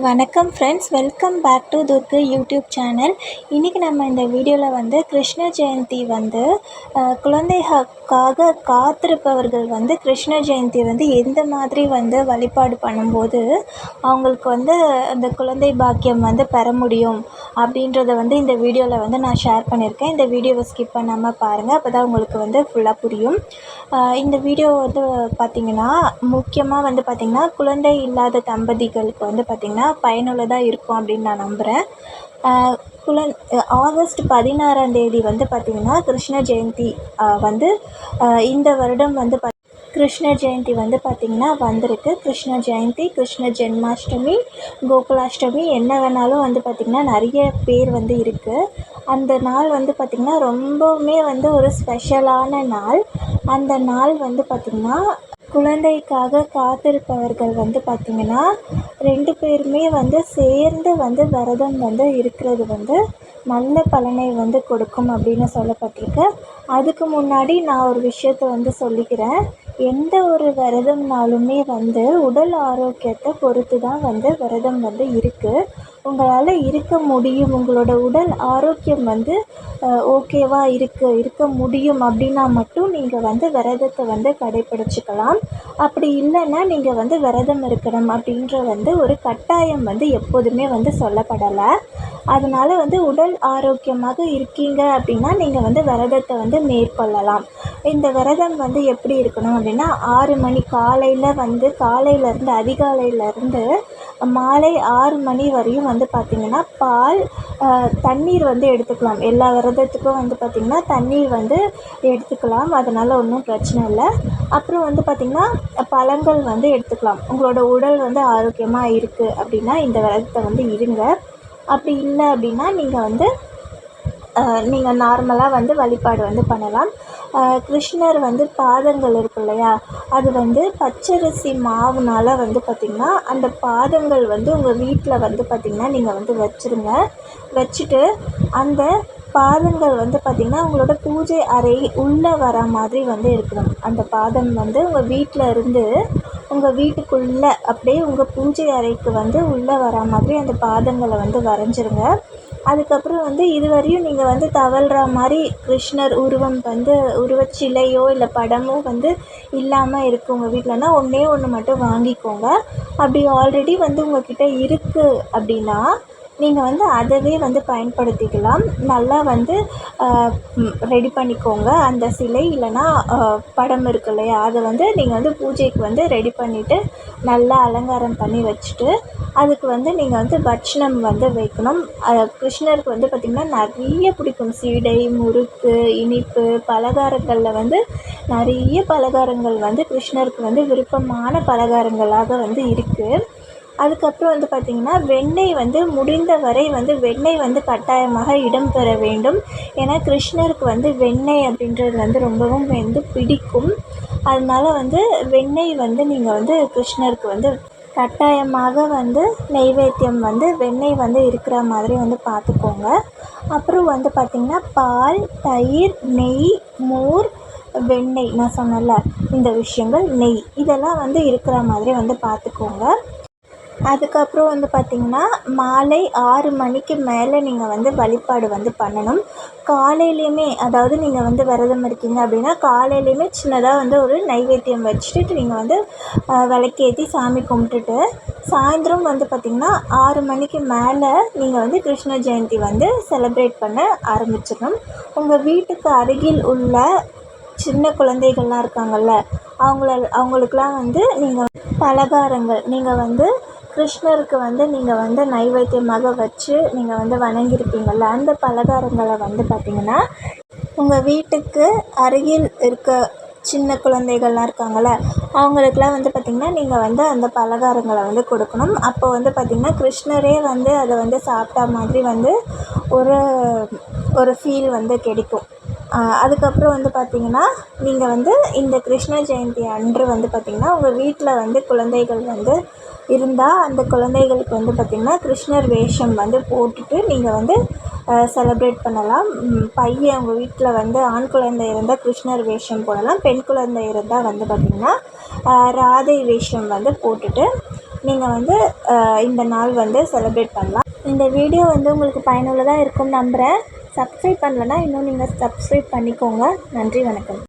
வணக்கம் friends, welcome back to Durgu YouTube channel. இன்றைக்கி நம்ம இந்த வீடியோவில் வந்து கிருஷ்ண ஜெயந்தி வந்து குழந்தைகளுக்காக காத்திருப்பவர்கள் வந்து கிருஷ்ண ஜெயந்தி வந்து எந்த மாதிரி வந்து வழிபாடு பண்ணும்போது அவங்களுக்கு வந்து அந்த குழந்தை பாக்கியம் வந்து பெற முடியும் அப்படின்றத வந்து இந்த வீடியோவில் வந்து நான் ஷேர் பண்ணியிருக்கேன். இந்த வீடியோவை ஸ்கிப் பண்ணாமல் பாருங்கள், அப்போ தான் உங்களுக்கு வந்து ஃபுல்லாக புரியும். இந்த வீடியோ வந்து பார்த்திங்கன்னா முக்கியமாக வந்து பார்த்திங்கன்னா குழந்தை இல்லாத தம்பதிகளுக்கு வந்து பார்த்திங்கன்னா பயனுள்ளதாக இருக்கும் அப்படின்னு நான் நம்புகிறேன். ஆகஸ்ட் 16 வந்து பார்த்திங்கன்னா கிருஷ்ண ஜெயந்தி வந்து இந்த வருடம் வந்து கிருஷ்ண ஜெயந்தி வந்து பார்த்திங்கன்னா வந்திருக்கு. கிருஷ்ண ஜெயந்தி, கிருஷ்ண ஜென்மாஷ்டமி, கோகுலாஷ்டமி என்ன வேணாலும் வந்து பார்த்திங்கன்னா நிறைய பேர் வந்து இருக்குது. அந்த நாள் வந்து பார்த்திங்கன்னா ரொம்பவுமே வந்து ஒரு ஸ்பெஷலான நாள். அந்த நாள் வந்து பார்த்திங்கன்னா குழந்தைக்காக காத்திருப்பவர்கள் வந்து பார்த்திங்கன்னா 2 பேருமே வந்து சேர்ந்து வந்து விரதம் வந்து இருக்கிறது வந்து நல்ல பலனை வந்து கொடுக்கும் அப்படின்னு சொல்லப்பட்டிருக்கு. அதுக்கு முன்னாடி நான் ஒரு விஷயத்த வந்து சொல்லிக்கிறேன். எந்த ஒரு விரதம்னாலுமே வந்து உடல் ஆரோக்கியத்தை பொறுத்து தான் வந்து விரதம் வந்து இருக்குது. உங்களால் இருக்க முடியும், உங்களோட உடல் ஆரோக்கியம் வந்து ஓகேவா இருக்க முடியும் அப்படின்னா மட்டும் நீங்கள் வந்து விரதத்தை வந்து கடைப்பிடிச்சிக்கலாம். அப்படி இல்லைன்னா நீங்கள் வந்து விரதம் இருக்கணும் அப்படின்ற வந்து ஒரு கட்டாயம் வந்து எப்போதுமே வந்து சொல்லப்படலை. அதனால் வந்து உடல் ஆரோக்கியமாக இருக்கீங்க அப்படின்னா நீங்கள் வந்து விரதத்தை வந்து மேற்கொள்ளலாம். இந்த விரதம் வந்து எப்படி இருக்கணும் அப்படின்னா 6 மணி காலையிலேருந்து அதிகாலையிலேருந்து மாலை 6 மணி வரையும் வந்து பார்த்திங்கன்னா பால், தண்ணீர் வந்து எடுத்துக்கலாம். எல்லா விரதத்துக்கும் வந்து பார்த்திங்கன்னா தண்ணீர் வந்து எடுத்துக்கலாம், அதனால் ஒன்றும் பிரச்சனை இல்லை. அப்புறம் வந்து பார்த்திங்கன்னா பழங்கள் வந்து எடுத்துக்கலாம். உங்களோட உடல் வந்து ஆரோக்கியமாக இருக்குது அப்படின்னா இந்த விரதத்தை வந்து இருங்க. அப்படி இல்லை அப்படின்னா நீங்கள் நார்மலாக வந்து வழிபாடு வந்து பண்ணலாம். கிருஷ்ணர் வந்து பாதங்கள் இருக்கு இல்லையா, அது வந்து பச்சரிசி மாவுனால் வந்து பார்த்திங்கன்னா அந்த பாதங்கள் வந்து உங்கள் வீட்டில் வந்து பார்த்திங்கன்னா நீங்கள் வந்து வச்சுட்டு அந்த பாதங்கள் வந்து பார்த்திங்கன்னா உங்களோட பூஜை அறை உள்ளே வர மாதிரி வந்து இருக்கணும். அந்த பாதம் வந்து உங்கள் வீட்டில் இருந்து உங்கள் வீட்டுக்குள்ளே அப்படியே உங்கள் பூஜை அறைக்கு வந்து உள்ளே வர மாதிரி அந்த பாதங்களை வந்து வரைஞ்சிருங்க. அதுக்கப்புறம் வந்து இதுவரையும் நீங்கள் வந்து தவழ்கிற மாதிரி கிருஷ்ணர் உருவம் வந்து உருவச்சிலையோ இல்லை படமோ வந்து இல்லாமல் இருக்குது உங்கள் வீட்டிலனா ஒன்றே ஒன்று மட்டும் வாங்கிக்கோங்க. அப்படி ஆல்ரெடி வந்து உங்கள்கிட்ட இருக்குது அப்படின்னா நீங்கள் வந்து அதவே வந்து பயன்படுத்திக்கலாம். நல்லா வந்து ரெடி பண்ணிக்கோங்க. அந்த சிலை இல்லைன்னா படம் இருக்கு இல்லையா, அதை வந்து நீங்கள் வந்து பூஜைக்கு வந்து ரெடி பண்ணிவிட்டு நல்லா அலங்காரம் பண்ணி வச்சுட்டு அதுக்கு வந்து நீங்கள் வந்து பட்சணம் வந்து வைக்கணும். கிருஷ்ணருக்கு வந்து பார்த்திங்கன்னா நிறைய பிடிக்கும். சீடை, முறுக்கு, இனிப்பு பலகாரங்களில் வந்து நிறைய பலகாரங்கள் வந்து கிருஷ்ணருக்கு வந்து விருப்பமான பலகாரங்களாக வந்து இருக்குது. அதுக்கப்புறம் வந்து பார்த்திங்கன்னா வெண்ணெய் வந்து முடிந்த வரை வந்து வெண்ணெய் வந்து கட்டாயமாக இடம்பெற வேண்டும். ஏன்னா கிருஷ்ணருக்கு வந்து வெண்ணெய் அப்படின்றது வந்து ரொம்பவும் வந்து பிடிக்கும். அதனால் வந்து வெண்ணெய் வந்து நீங்கள் வந்து கிருஷ்ணருக்கு வந்து கட்டாயமாக வந்து நெய்வேத்தியம் வந்து வெண்ணெய் வந்து இருக்கிற மாதிரி வந்து பார்த்துக்கோங்க. அப்புறம் வந்து பார்த்திங்கன்னா பால், தயிர், நெய், மோர், வெண்ணெய், நான் சொன்னல இந்த விஷயங்கள், நெய், இதெல்லாம் வந்து இருக்கிற மாதிரி வந்து பார்த்துக்கோங்க. அதுக்கப்புறம் வந்து பார்த்திங்கன்னா மாலை 6 மணிக்கு மேலே நீங்கள் வந்து வழிபாடு வந்து பண்ணணும். காலையிலையுமே, அதாவது நீங்கள் வந்து விரதம் இருக்கீங்க அப்படின்னா காலையிலையுமே சின்னதாக வந்து ஒரு நைவேத்தியம் வச்சுட்டு நீங்கள் வந்து விளக்கேற்றி சாமி கும்பிட்டுட்டு சாயந்தரம் வந்து பார்த்திங்கன்னா 6 மணிக்கு மேலே நீங்கள் வந்து கிருஷ்ண ஜெயந்தி வந்து செலிப்ரேட் பண்ண ஆரம்பிச்சிடணும். உங்கள் வீட்டுக்கு அருகில் உள்ள சின்ன குழந்தைகள்லாம் இருக்காங்கள்ல, அவங்களுக்கெலாம் வந்து நீங்கள் பலகாரங்கள் நீங்கள் வந்து கிருஷ்ணருக்கு வந்து நீங்கள் வந்து நைவேத்தியமாக வச்சு நீங்கள் வந்து வணங்கியிருப்பீங்கள்ல, அந்த பலகாரங்களை வந்து பார்த்திங்கன்னா உங்கள் வீட்டுக்கு அருகில் இருக்க சின்ன குழந்தைகள்லாம் இருக்காங்கள்ல, அவங்களுக்கெலாம் வந்து பார்த்திங்கன்னா நீங்கள் வந்து அந்த பலகாரங்களை வந்து கொடுக்கணும். அப்போ வந்து பார்த்திங்கன்னா கிருஷ்ணரே வந்து அதை வந்து சாப்பிட்டா மாதிரி வந்து ஒரு ஃபீல் வந்து கிடைக்கும். அதுக்கப்புறம் வந்து பார்த்திங்கன்னா நீங்கள் வந்து இந்த கிருஷ்ண ஜெயந்தி அன்று வந்து பார்த்திங்கன்னா உங்கள் வீட்டில் வந்து குழந்தைகள் வந்து இருந்தால் அந்த குழந்தைகளுக்கு வந்து பார்த்திங்கன்னா கிருஷ்ணர் வேஷம் வந்து போட்டுட்டு நீங்கள் வந்து செலிப்ரேட் பண்ணலாம். பையன் உங்கள் வீட்டில் வந்து ஆண் குழந்தை இருந்தால் கிருஷ்ணர் வேஷம் போடலாம். பெண் குழந்தை இருந்தால் வந்து பார்த்திங்கன்னா ராதை வேஷம் வந்து போட்டுட்டு நீங்கள் வந்து இந்த நாள் வந்து செலிப்ரேட் பண்ணலாம். இந்த வீடியோ வந்து உங்களுக்கு பயனுள்ளதாக இருக்கும்னு நம்புகிறேன். சப்ஸ்கிரைப் பண்ணலைன்னா இன்னும் நீங்கள் சப்ஸ்கிரைப் பண்ணிக்கோங்க. நன்றி, வணக்கம்.